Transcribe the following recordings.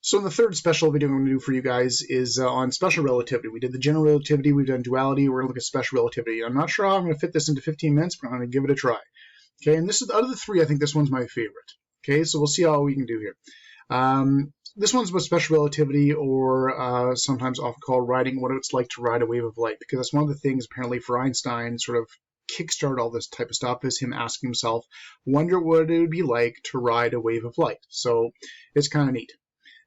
So the third special video I'm going to do for you guys is on special relativity. We did the general relativity, we've done duality, we're going to look at special relativity. I'm not sure how I'm going to fit this into 15 minutes, but I'm going to give it a try. Okay, and this is, out of the three, I think this one's my favorite. Okay, so we'll see how we can do here. This one's about special relativity, or sometimes often called riding, what it's like to ride a wave of light, because that's one of the things apparently for Einstein sort of kickstart all this type of stuff, is him asking himself, wonder what it would be like to ride a wave of light. So it's kind of neat.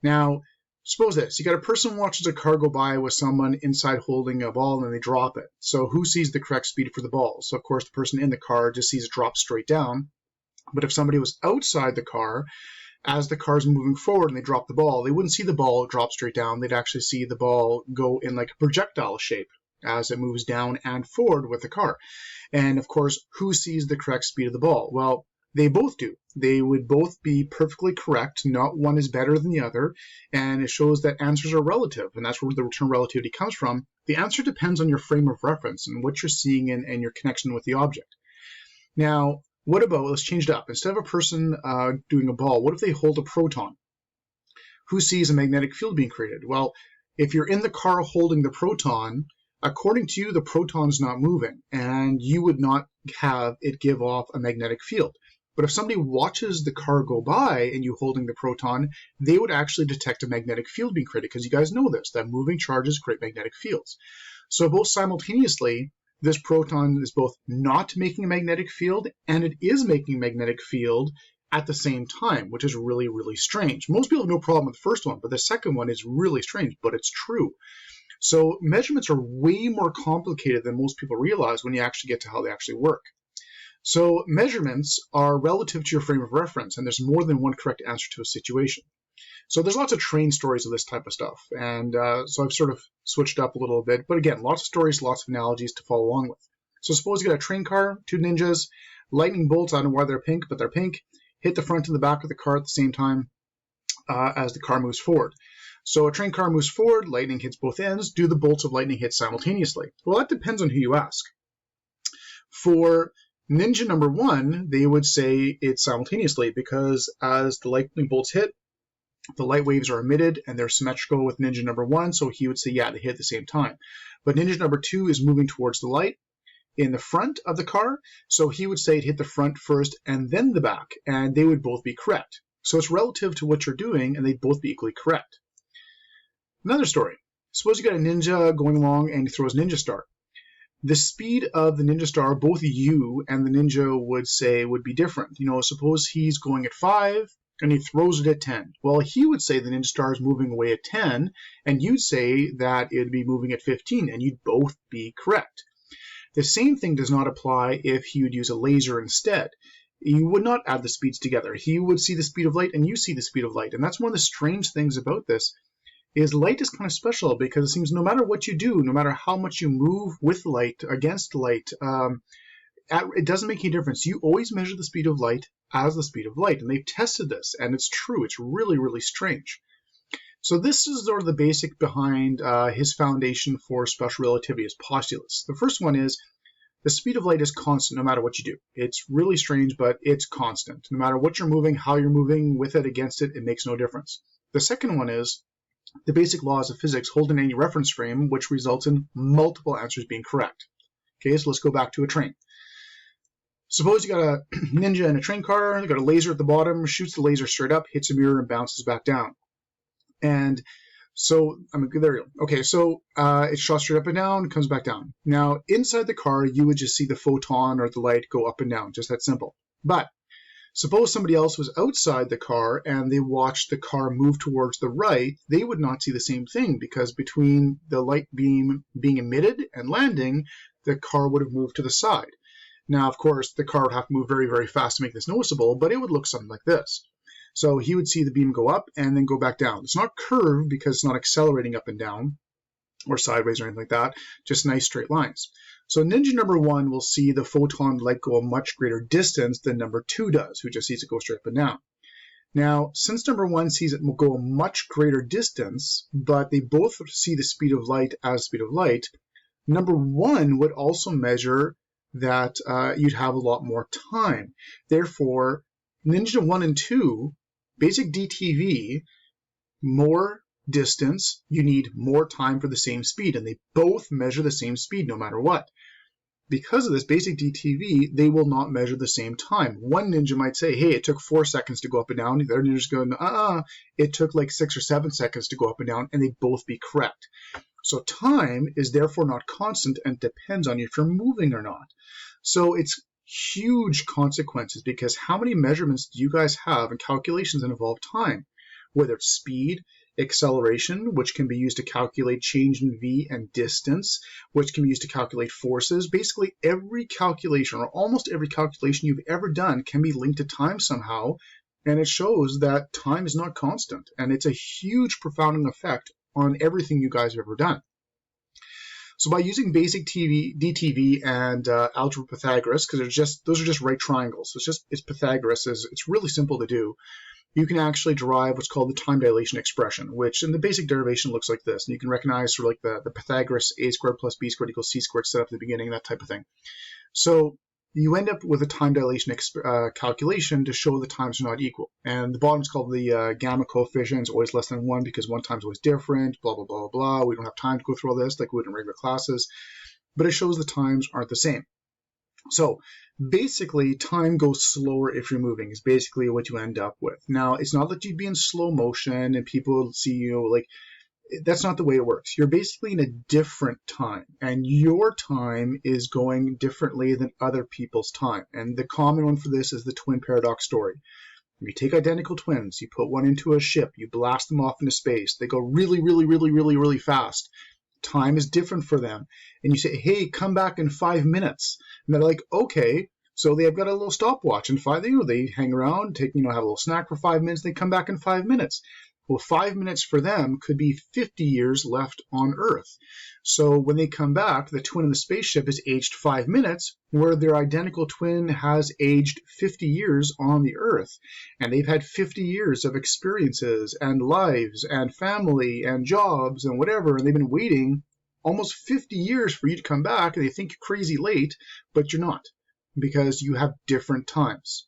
Now, suppose this. You got a person watches a car go by with someone inside holding a ball and they drop it. So who sees the correct speed for the ball? So, of course, the person in the car just sees it drop straight down. But if somebody was outside the car, as the car's moving forward and they drop the ball, they wouldn't see the ball drop straight down. They'd actually see the ball go in like a projectile shape as it moves down and forward with the car. And, of course, who sees the correct speed of the ball? Well, they both do. They would both be perfectly correct. Not one is better than the other. And it shows that answers are relative. And that's where the term relativity comes from. The answer depends on your frame of reference and what you're seeing and your connection with the object. Now, what about, let's change it up. Instead of a person doing a ball, what if they hold a proton? Who sees a magnetic field being created? Well, if you're in the car holding the proton, according to you, the proton's not moving, and you would not have it give off a magnetic field. But if somebody watches the car go by and you holding the proton, they would actually detect a magnetic field being created, because you guys know this, that moving charges create magnetic fields. So both simultaneously, this proton is both not making a magnetic field and it is making a magnetic field at the same time, which is really, really strange. Most people have no problem with the first one, but the second one is really strange, but it's true. So measurements are way more complicated than most people realize when you actually get to how they actually work. So measurements are relative to your frame of reference, and there's more than one correct answer to a situation. So there's lots of train stories of this type of stuff, and so I've sort of switched up a little bit. But again, lots of stories, lots of analogies to follow along with. So suppose you got a train car, two ninjas, lightning bolts, I don't know why they're pink, but they're pink, hit the front and the back of the car at the same time as the car moves forward. So a train car moves forward, lightning hits both ends. Do the bolts of lightning hit simultaneously? Well, that depends on who you ask. For ninja number one, they would say it's simultaneously, because as the lightning bolts hit, the light waves are emitted and they're symmetrical with ninja number one, so he would say, yeah, they hit at the same time. But ninja number two is moving towards the light in the front of the car, so he would say it hit the front first and then the back, and they would both be correct. So it's relative to what you're doing, and they'd both be equally correct. Another story. Suppose you got a ninja going along and he throws ninja star. The speed of the ninja star, both you and the ninja would say would be different. You know, suppose he's going at 5 and he throws it at 10. Well, he would say the ninja star is moving away at 10, and you'd say that it'd be moving at 15, and you'd both be correct. The same thing does not apply if he would use a laser instead. You would not add the speeds together. He would see the speed of light and you see the speed of light. And that's one of the strange things about this, is light is kind of special, because it seems no matter what you do, no matter how much you move with light, against light, it doesn't make any difference. You always measure the speed of light as the speed of light. And they've tested this, and it's true. It's really, really strange. So this is sort of the basic behind his foundation for special relativity, his postulates. The first one is the speed of light is constant no matter what you do. It's really strange, but it's constant. No matter what you're moving, how you're moving, with it, against it, it makes no difference. The second one is the basic laws of physics hold in any reference frame, which results in multiple answers being correct. Okay, so let's go back to a train. Suppose you got a ninja in a train car, you got a laser at the bottom, shoots the laser straight up, hits a mirror, and bounces back down. And so, there you go. Okay, so it shot straight up and down, comes back down. Now, inside the car, you would just see the photon or the light go up and down, just that simple. But suppose somebody else was outside the car and they watched the car move towards the right, they would not see the same thing, because between the light beam being emitted and landing, the car would have moved to the side. Now, of course, the car would have to move very, very fast to make this noticeable, but it would look something like this. So he would see the beam go up and then go back down. It's not curved because it's not accelerating up and down or sideways or anything like that, just nice straight lines. So ninja number one will see the photon light go a much greater distance than number two does, who just sees it go straight up and down. Now, since number one sees it go a much greater distance, but they both see the speed of light as speed of light, number one would also measure that you'd have a lot more time. Therefore, ninja 1 and 2, basic DTV, more distance, you need more time for the same speed, and they both measure the same speed no matter what. Because of this basic DTV, they will not measure the same time. One ninja might say, hey, it took 4 seconds to go up and down. The other ninja's going, it took like 6 or 7 seconds to go up and down, and they both be correct. So time is therefore not constant and depends on if you're moving or not. So it's huge consequences, because how many measurements do you guys have and calculations that involve time? Whether it's speed, acceleration, which can be used to calculate change in v, and distance, which can be used to calculate forces. Basically, every calculation, or almost every calculation you've ever done, can be linked to time somehow, and it shows that time is not constant, and it's a huge profounding effect on everything you guys have ever done. So by using basic DTV and algebra Pythagoras, because those are just right triangles, so it's Pythagoras, it's really simple to do. You can actually derive what's called the time dilation expression, which in the basic derivation looks like this. And you can recognize sort of like the Pythagoras a squared plus b squared equals c squared set up at the beginning, that type of thing. So you end up with a time dilation calculation to show the times are not equal. And the bottom is called the gamma coefficient. It's always less than 1 because one time's always different, blah, blah, blah, blah. We don't have time to go through all this like we would in regular classes. But it shows the times aren't the same. So basically, time goes slower if you're moving is basically what you end up with. Now, it's not that you'd be in slow motion and people see you, like, that's not the way it works. You're basically in a different time, and your time is going differently than other people's time. And the common one for this is the twin paradox story. You take identical twins, you put one into a ship, you blast them off into space. They go really, really, really, really, really fast. Time is different for them. And you say, hey, come back in 5 minutes. And they're like, okay. So they've got a little stopwatch, and they hang around, have a little snack for 5 minutes, they come back in 5 minutes. Well, 5 minutes for them could be 50 years left on Earth. So when they come back, the twin in the spaceship is aged 5 minutes, where their identical twin has aged 50 years on the Earth. And they've had 50 years of experiences and lives and family and jobs and whatever, and they've been waiting almost 50 years for you to come back, and they think you're crazy late, but you're not, because you have different times.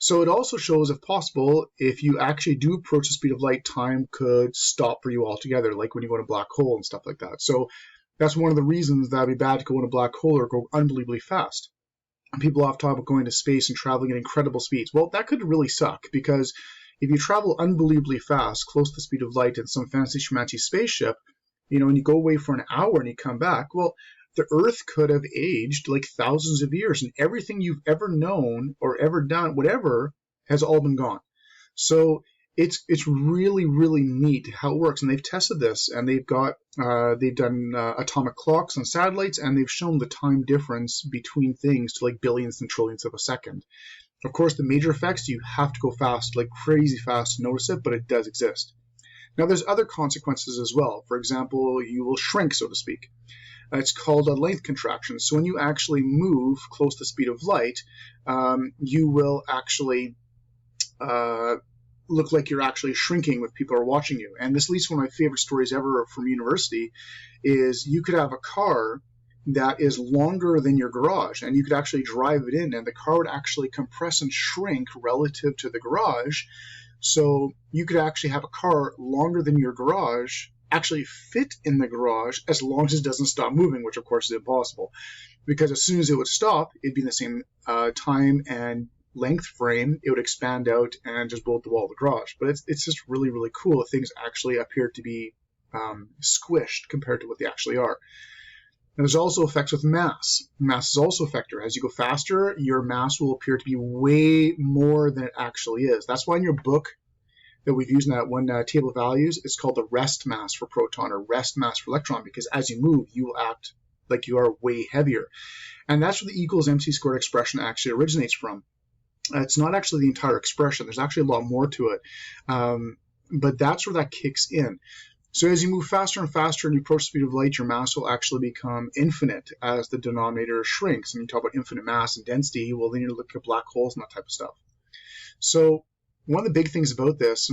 So it also shows, if possible, if you actually do approach the speed of light, time could stop for you altogether, like when you go in a black hole and stuff like that. So that's one of the reasons that it'd be bad to go in a black hole or go unbelievably fast. And people often talk about going to space and traveling at incredible speeds. Well, that could really suck, because if you travel unbelievably fast, close to the speed of light in some fancy schmancy spaceship, and you go away for an hour and you come back, well, the Earth could have aged like thousands of years, and everything you've ever known or ever done, whatever, has all been gone. So it's really, really neat how it works. And they've tested this, and they've done atomic clocks on satellites, and they've shown the time difference between things to like billions and trillions of a second. Of course, the major effects, you have to go fast, like crazy fast to notice it, but it does exist. Now, there's other consequences as well. For example, you will shrink, so to speak. It's called a length contraction. So when you actually move close to the speed of light, you will actually look like you're actually shrinking with people are watching you. And this leads to one of my favorite stories ever from university, is you could have a car that is longer than your garage, and you could actually drive it in, and the car would actually compress and shrink relative to the garage. So you could actually have a car longer than your garage actually fit in the garage as long as it doesn't stop moving, which of course is impossible, because as soon as it would stop, it'd be in the same time and length frame, it would expand out and just blow up the wall of the garage. But it's just really, really cool that things actually appear to be squished compared to what they actually are. And there's also effects with mass. Mass is also a factor. As you go faster, your mass will appear to be way more than it actually is. That's why in your book that we've used in that one table of values, it's called the rest mass for proton or rest mass for electron, because as you move, you will act like you are way heavier. And that's where the equals mc squared expression actually originates from. It's not actually the entire expression. There's actually a lot more to it. But that's where that kicks in. So as you move faster and faster and you approach the speed of light, your mass will actually become infinite as the denominator shrinks. And you talk about infinite mass and density, well, then you look at black holes and that type of stuff. So one of the big things about this,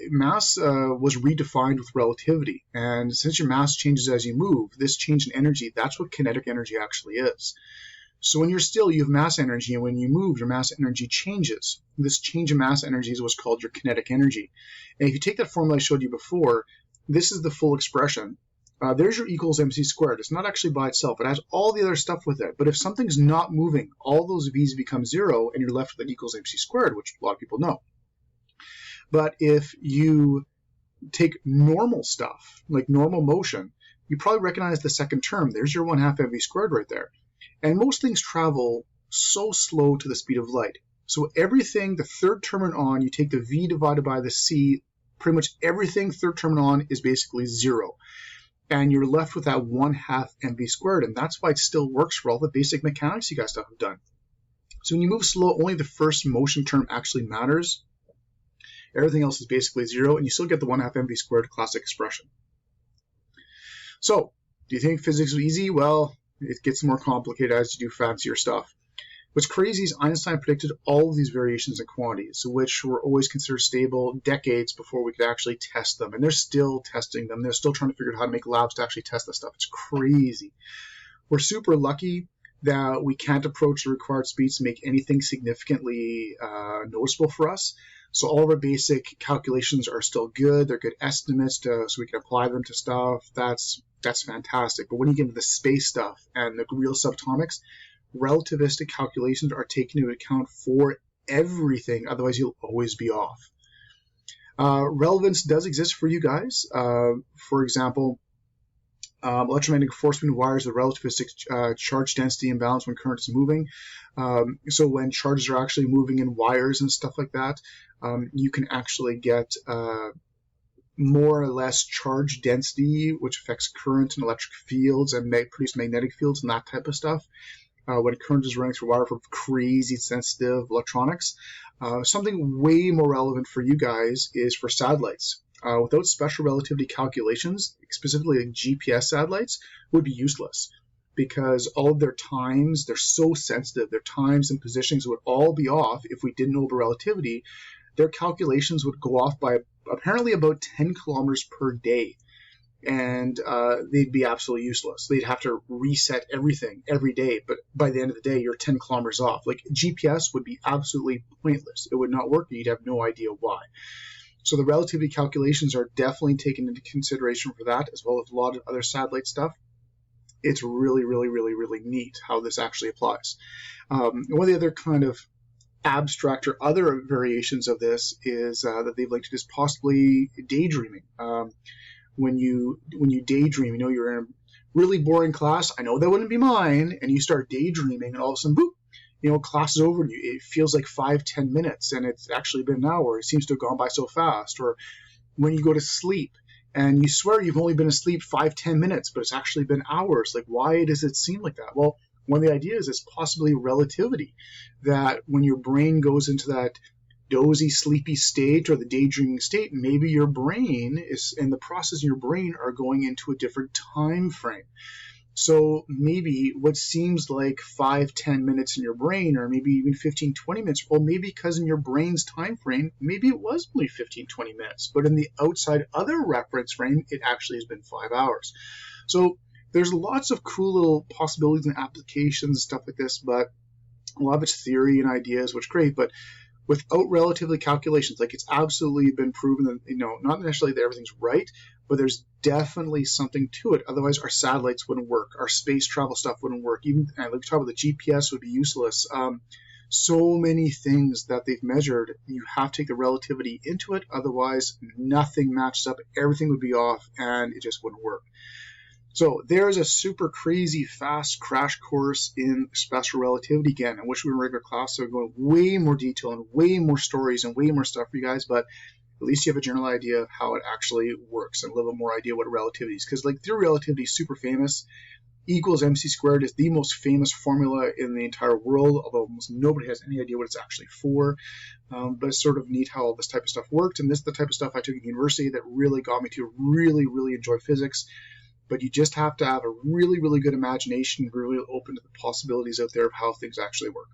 mass was redefined with relativity. And since your mass changes as you move, this change in energy, that's what kinetic energy actually is. So when you're still, you have mass energy, and when you move, your mass energy changes. This change in mass energy is what's called your kinetic energy. And if you take that formula I showed you before, this is the full expression. There's your equals mc squared. It's not actually by itself. It has all the other stuff with it. But if something's not moving, all those v's become 0, and you're left with an equals mc squared, which a lot of people know. But if you take normal stuff, like normal motion, you probably recognize the second term. There's your 1/2 mv squared right there. And most things travel so slow to the speed of light. So everything, the third term and on, you take the v divided by the c, pretty much everything third term and on is basically 0. And you're left with that 1/2 mv squared. And that's why it still works for all the basic mechanics you guys have done. So when you move slow, only the first motion term actually matters. Everything else is basically 0, and you still get the 1/2 mv squared classic expression. So, do you think physics is easy? Well, it gets more complicated as you do fancier stuff. What's crazy is Einstein predicted all of these variations in quantities, which were always considered stable decades before we could actually test them. And they're still testing them. They're still trying to figure out how to make labs to actually test this stuff. It's crazy. We're super lucky that we can't approach the required speeds to make anything significantly noticeable for us. So all of our basic calculations are still good. They're good estimates so we can apply them to stuff. That's fantastic. But when you get into the space stuff and the real subatomics, relativistic calculations are taken into account for everything. Otherwise, you'll always be off. Relevance does exist for you guys. For example, electromagnetic force between wires, the relativistic charge density imbalance when current is moving. So when charges are actually moving in wires and stuff like that, you can actually get more or less charge density, which affects current and electric fields and produce magnetic fields and that type of stuff. When current is running through wire for crazy sensitive electronics. Something way more relevant for you guys is for satellites. Without special relativity calculations, specifically like GPS satellites, would be useless because all of their times, they're so sensitive, their times and positions would all be off if we didn't know about relativity. Their calculations would go off by apparently about 10 kilometers per day, and they'd be absolutely useless. They'd have to reset everything every day, but by the end of the day, you're 10 kilometers off. Like GPS would be absolutely pointless. It would not work, and you'd have no idea why. So the relativity calculations are definitely taken into consideration for that, as well as a lot of other satellite stuff. It's really, really, really, really neat how this actually applies. One of the other kind of abstract or other variations of this is that they've linked it as possibly daydreaming. When you daydream, you're in a really boring class. I know that wouldn't be mine, and you start daydreaming, and all of a sudden, boop, class is over, and it feels like 5-10 minutes, and it's actually been an hour. It seems to have gone by so fast. Or when you go to sleep, and you swear you've only been asleep 5-10 minutes, but it's actually been hours. Like, why does it seem like that? Well, one of the ideas is possibly relativity, that when your brain goes into that dozy, sleepy state or the daydreaming state, maybe your brain is, and the process in your brain are going into a different time frame. So maybe what seems like 5-10 minutes in your brain, or maybe even 15-20 minutes, well, maybe because in your brain's time frame, maybe it was only 15-20 minutes, but in the outside other reference frame, it actually has been 5 hours. So there's lots of cool little possibilities and applications and stuff like this, but a lot of it's theory and ideas, which is great, but without relativity calculations, like it's absolutely been proven that, not necessarily that everything's right, but there's definitely something to it. Otherwise, our satellites wouldn't work. Our space travel stuff wouldn't work. Even, like we talk about, the GPS would be useless. So many things that they've measured, you have to take the relativity into it. Otherwise, nothing matches up. Everything would be off, and it just wouldn't work. So there's a super crazy fast crash course in special relativity again. I wish we were in regular class, so we're going way more detail and way more stories and way more stuff for you guys, but at least you have a general idea of how it actually works and a little bit more idea what relativity is. Because like theory of relativity is super famous. E equals mc squared is the most famous formula in the entire world, although almost nobody has any idea what it's actually for. But it's sort of neat how all this type of stuff worked, and this is the type of stuff I took in university that really got me to really, really enjoy physics. But you just have to have a really, really good imagination, really open to the possibilities out there of how things actually work.